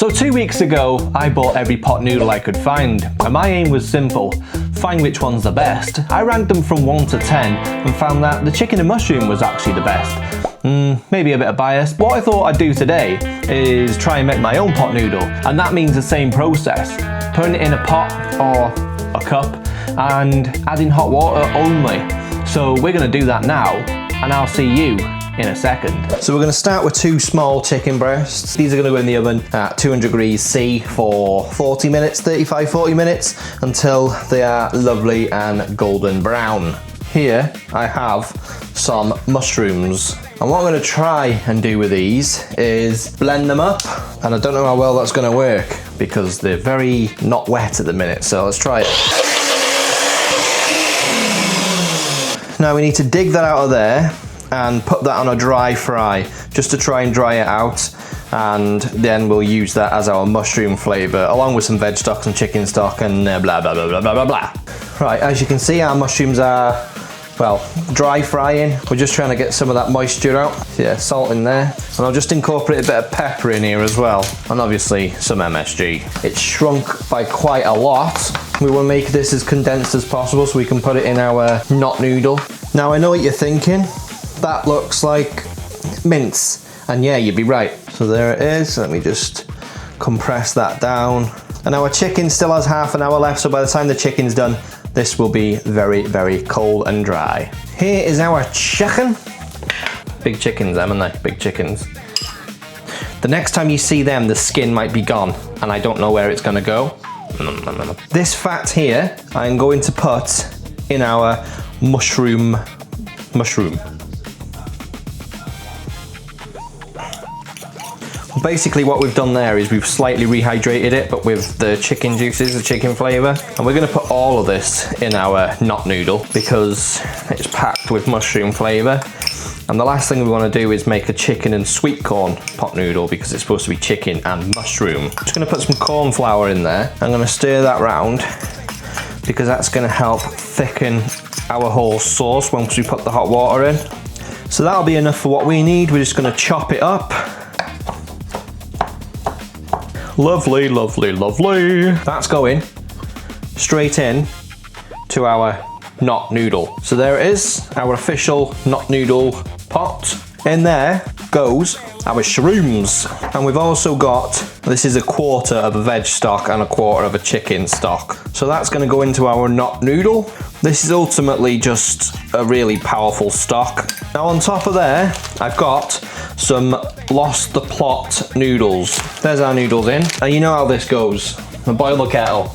So 2 weeks ago, I bought every pot noodle I could find, and my aim was simple: find which one's the best. I ranked them from 1 to 10 and found that the chicken and mushroom was actually the best. Maybe a bit of bias. What I thought I'd do today is try and make my own pot noodle, and that means the same process. Putting it in a pot or a cup and adding hot water only. So we're going to do that now, and I'll see you in a second. So we're going to start with 2 small chicken breasts. These are going to go in the oven at 200 degrees C for 40 minutes, 35-40 minutes, until they are lovely and golden brown. Here I have some mushrooms, and what I'm going to try and do with these is blend them up, and I don't know how well that's going to work because they're very not wet at the minute, so let's try it. Now we need to dig that out of there and put that on a dry fry just to try and dry it out, and then we'll use that as our mushroom flavour along with some veg stock, some chicken stock, and blah blah blah blah blah blah blah. Right, as you can see, our mushrooms are, well, dry frying. We're just trying to get some of that moisture out. Yeah, salt in there, and I'll just incorporate a bit of pepper in here as well, and obviously some MSG. It's shrunk by quite a lot. We want to make this as condensed as possible so we can put it in our not noodle. Now I know what you're thinking. That looks like mince, and yeah, you'd be right. So there it is. Let me just compress that down. And our chicken still has half an hour left, so by the time the chicken's done, this will be very, very cold and dry. Here is our chicken. Big chickens, haven't they? Big chickens. The next time you see them, the skin might be gone, and I don't know where it's gonna go. This fat here, I'm going to put in our mushroom. Basically what we've done there is we've slightly rehydrated it, but with the chicken juices, the chicken flavour. And we're going to put all of this in our not noodle because it's packed with mushroom flavour. And the last thing we want to do is make a chicken and sweet corn pot noodle because it's supposed to be chicken and mushroom. I'm just going to put some corn flour in there. I'm going to stir that round because that's going to help thicken our whole sauce once we put the hot water in. So that'll be enough for what we need. We're just going to chop it up. Lovely, lovely, lovely. That's going straight in to our not noodle. So there it is, our official not noodle pot. In there goes our shrooms. And we've also got, this is a quarter of a veg stock and a quarter of a chicken stock. So that's gonna go into our not noodle. This is ultimately just a really powerful stock. Now on top of there, I've got some Lost the Plot noodles. There's our noodles in. And you know how this goes. I boil the kettle.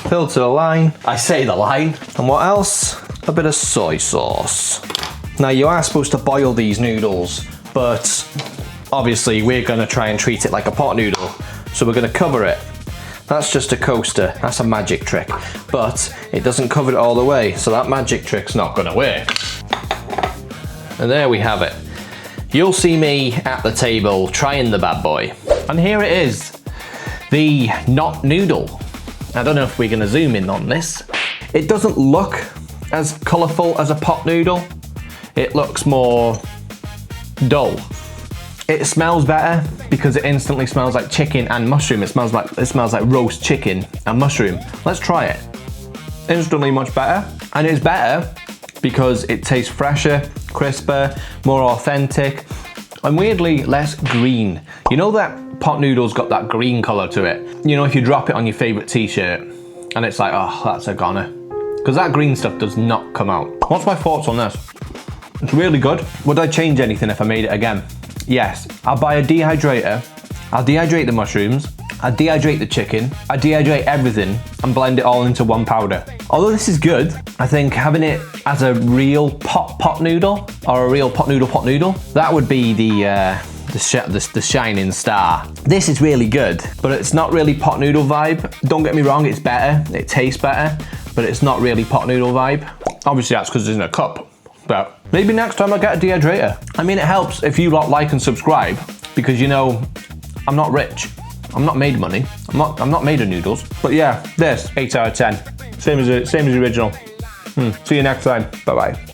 Fill to the line. I say the line. And what else? A bit of soy sauce. Now you are supposed to boil these noodles, but obviously we're gonna try and treat it like a pot noodle. So we're gonna cover it. That's just a coaster, that's a magic trick. But it doesn't cover it all the way, so that magic trick's not gonna work. And there we have it. You'll see me at the table trying the bad boy. And here it is, the not noodle. I don't know if we're gonna zoom in on this. It doesn't look as colourful as a pot noodle. It looks more dull. It smells better because it instantly smells like chicken and mushroom. It smells like roast chicken and mushroom. Let's try it. Instantly much better. And it's better because it tastes fresher, crisper, more authentic, and weirdly less green. You know that pot noodle's got that green colour to it? You know, if you drop it on your favourite t-shirt and it's like, oh, that's a goner. Because that green stuff does not come out. What's my thoughts on this? It's really good. Would I change anything if I made it again? Yes. I'll buy a dehydrator. I'll dehydrate the mushrooms. I'll dehydrate the chicken. I'll dehydrate everything and blend it all into one powder. Although this is good, I think having it as a real pot noodle or a real pot noodle, that would be the shining star. This is really good, but it's not really pot noodle vibe. Don't get me wrong, it's better. It tastes better, but it's not really pot noodle vibe. Obviously that's because it's in a cup. But maybe next time I'll get a dehydrator. I mean, it helps if you like and subscribe because, you know, I'm not rich. I'm not made of money. I'm not made of noodles. But yeah, this 8 out of 10. Same as the original. See you next time. Bye bye.